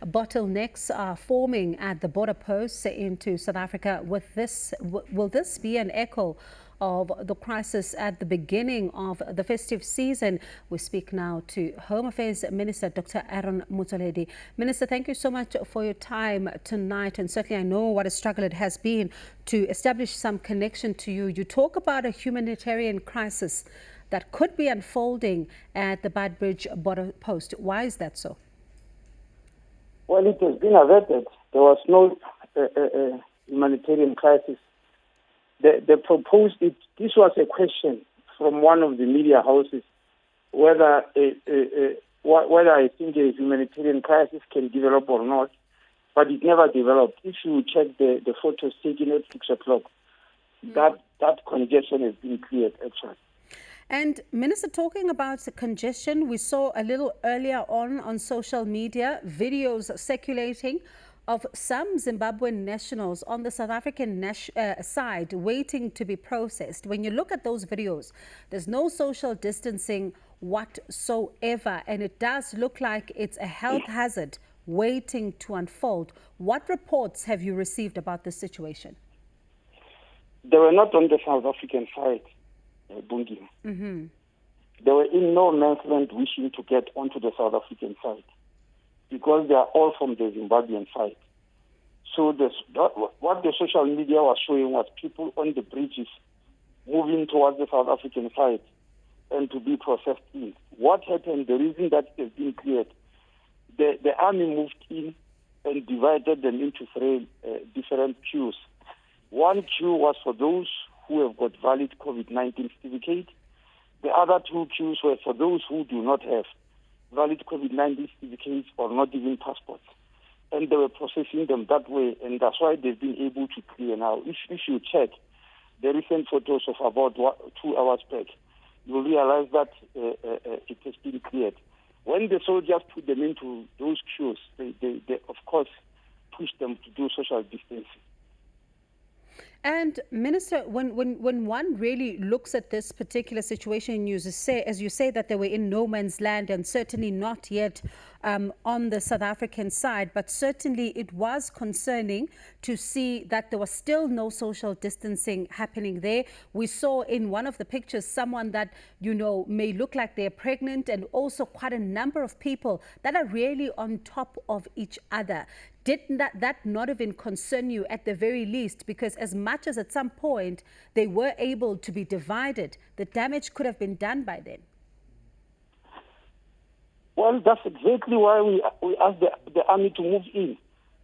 bottlenecks are forming at the border posts into South Africa. Will this be an echo of the crisis at the beginning of the festive season? We speak now to Home Affairs Minister Dr. Motsoaledi. Minister, thank you so much for your time tonight, and certainly I know what a struggle it has been to establish some connection to you. You talk about a humanitarian crisis that could be unfolding at the Beitbridge border post. Why is that so? Well, it has been averted. There was no humanitarian crisis. They proposed it. This was a question from one of the media houses whether I think a humanitarian crisis can develop or not, but it never developed. If you check the photos taken at 6 o'clock, that congestion has been cleared actually. And Minister, talking about the congestion, we saw a little earlier on social media videos circulating of some Zimbabwean nationals on the South African side waiting to be processed. When you look at those videos, there's no social distancing whatsoever, and it does look like it's a health hazard waiting to unfold. What reports have you received about this situation? They were not on the South African side, Bungi. Mm-hmm. They were in no man's land wishing to get onto the South African side, because they are all from the Zimbabwean side. So what the social media was showing was people on the bridges moving towards the South African side and to be processed in. What happened, the reason that it has been cleared, the army moved in and divided them into three different queues. One queue was for those who have got valid COVID-19 certificate. The other two queues were for those who do not have valid COVID-19 certificates or not even passports. And they were processing them that way, and that's why they've been able to clear now. If you check the recent photos of about 2 hours back, you'll realize that it has been cleared. When the soldiers put them into those queues, they of course pushed them to do social distancing. And Minister, when one really looks at this particular situation, as you say that they were in no man's land and certainly not yet on the South African side, but certainly it was concerning to see that there was still no social distancing happening there. We saw in one of the pictures someone that, may look like they're pregnant, and also quite a number of people that are really on top of each other. Did that not even concern you at the very least? Because as much as at some point they were able to be divided, the damage could have been done by then. Well, that's exactly why we asked the army to move in,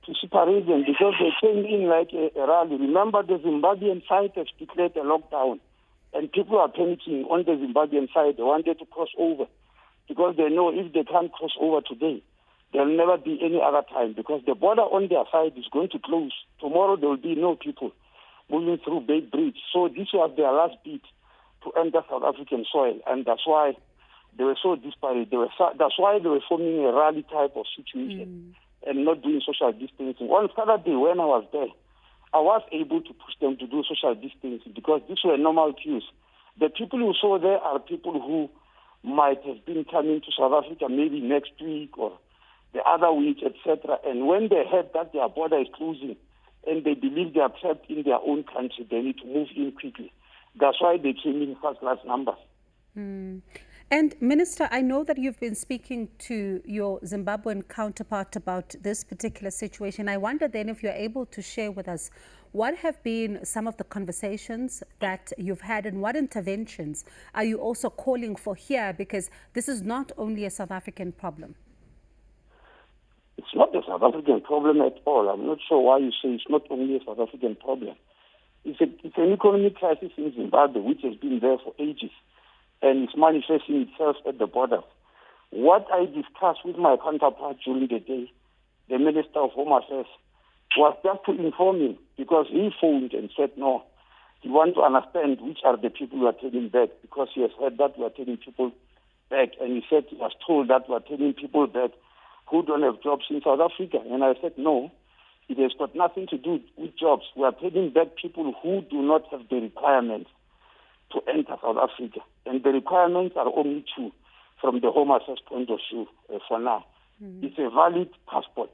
to separate them, because they came in like a rally. Remember, the Zimbabwean side has declared a lockdown, and people are panicking on the Zimbabwean side. They wanted to cross over, because they know if they can't cross over today, there'll never be any other time, because the border on their side is going to close. Tomorrow there will be no people moving through Beitbridge. So this was their last bid to enter South African soil, and that's why they were so disparate. That's why they were forming a rally type of situation and not doing social distancing. On Saturday, when I was there, I was able to push them to do social distancing, because these were normal queues. The people who saw there are people who might have been coming to South Africa maybe next week or the other week, etc. And when they heard that their border is closing and they believe they are trapped in their own country, they need to move in quickly. That's why they came in such large numbers. And Minister, I know that you've been speaking to your Zimbabwean counterpart about this particular situation. I wonder then if you're able to share with us what have been some of the conversations that you've had, and what interventions are you also calling for here? Because this is not only a South African problem. It's not a South African problem at all. I'm not sure why you say it's not only a South African problem. It's an economic crisis in Zimbabwe which has been there for ages, and it's manifesting itself at the border. What I discussed with my counterpart during the day, the Minister of Home Affairs, was just to inform him, because he phoned and said no. He wants to understand which are the people who are taking back, because he has heard that we are taking people back, and he said he was told that we are taking people back who don't have jobs in South Africa. And I said, no, it has got nothing to do with jobs. We are taking back people who do not have the requirements to enter South Africa. And the requirements are only two from the Home Affairs point of view for now. It's a valid passport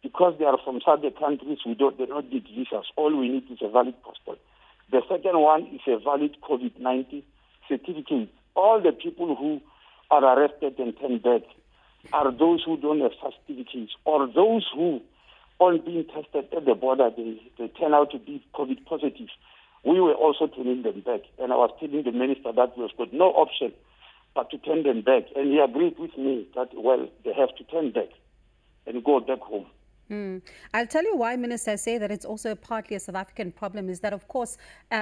because they are from other countries, they don't need visas. All we need is a valid passport. The second one is a valid COVID-19 certificate. All the people who are arrested and turned back are those who don't have certificates, or those who, on being tested at the border, they turn out to be COVID positive. We were also turning them back, and I was telling the minister that we've got no option but to turn them back, and he agreed with me that, well, they have to turn back and go back home. I'll tell you why, Minister, I say that it's also partly a South African problem is that, of course,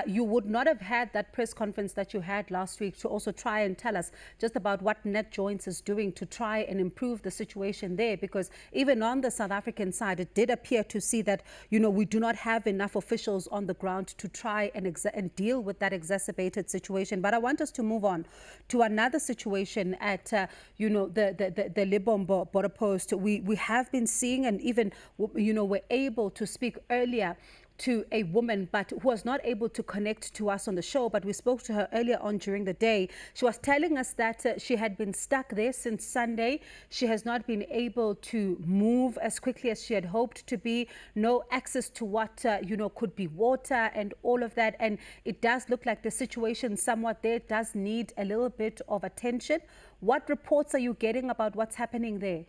you would not have had that press conference that you had last week to also try and tell us just about what NetJoints is doing to try and improve the situation there, because even on the South African side, it did appear to see that, we do not have enough officials on the ground to try and deal with that exacerbated situation. But I want us to move on to another situation at, the Libombo border post. We have been seeing, and even were able to speak earlier to a woman, but who was not able to connect to us on the show, but we spoke to her earlier on during the day. She was telling us that she had been stuck there since Sunday. She has not been able to move as quickly as she had hoped to be. No access to what, could be water and all of that. And it does look like the situation somewhat there does need a little bit of attention. What reports are you getting about what's happening there?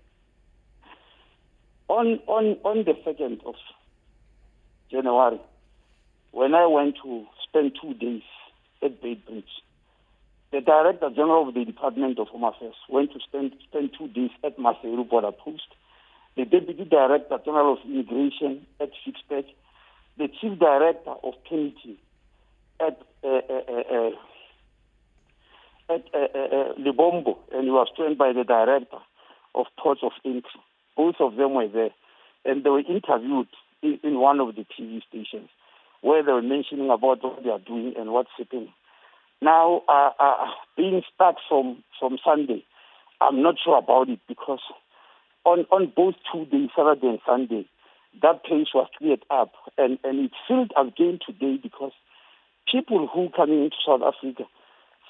On the 2nd of January, when I went to spend 2 days at Beitbridge, the Director General of the Department of Home Affairs went to spend 2 days at Maseru border post, the Deputy Director General of Immigration at Fixpec, the Chief Director of Penalty at Libombo, and he was joined by the Director of Ports of Entry. Both of them were there, and they were interviewed in one of the TV stations where they were mentioning about what they are doing and what's happening. Now, being stuck from Sunday, I'm not sure about it, because on both 2 days, Saturday and Sunday, that place was cleared up, and it filled again today, because people who coming into South Africa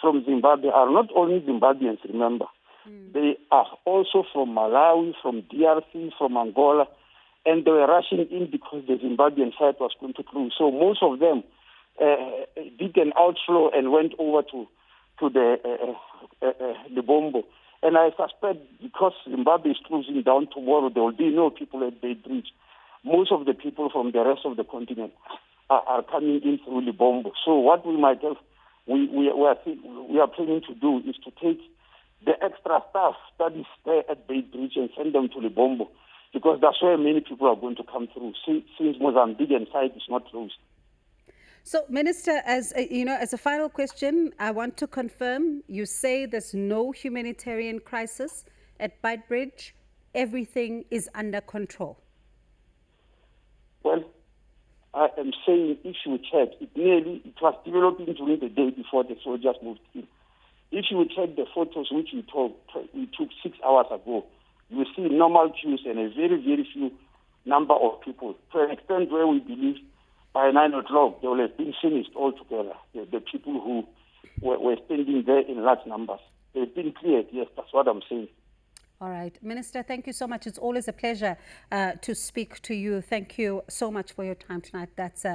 from Zimbabwe are not only Zimbabweans, remember. They are also from Malawi, from DRC, from Angola, and they were rushing in because the Zimbabwean side was going to close. So most of them did an outflow and went over to the Bombo. And I suspect because Zimbabwe is closing down tomorrow, there will be no people at Beitbridge. Most of the people from the rest of the continent are coming in through Libombo. So what we might have, we are planning to do is to take the extra staff that is there at Beitbridge and send them to Libombo, because that's where many people are going to come through, since Mozambican side is not closed. So, Minister, as a final question, I want to confirm, you say there's no humanitarian crisis at Beitbridge. Everything is under control. Well, I am saying if you check, it was developing during the day before the soldiers moved in. If you check the photos which we took 6 hours ago, you will see normal queues and a very, very few number of people, to an extent where we believe by 9 o'clock they will have been finished altogether. The people who were standing there in large numbers, they've been cleared. Yes, that's what I'm saying. All right. Minister, thank you so much. It's always a pleasure to speak to you. Thank you so much for your time tonight. That's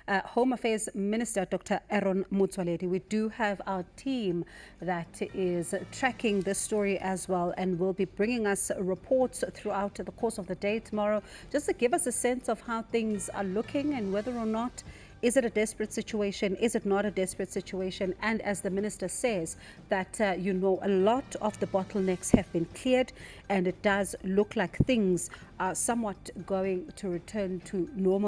Home Affairs Minister, Dr. Aaron Motsoaledi. We do have our team that is tracking this story as well, and will be bringing us reports throughout the course of the day tomorrow, just to give us a sense of how things are looking and whether or not is it a desperate situation? Is it not a desperate situation? And as the minister says, that, a lot of the bottlenecks have been cleared, and it does look like things are somewhat going to return to normal.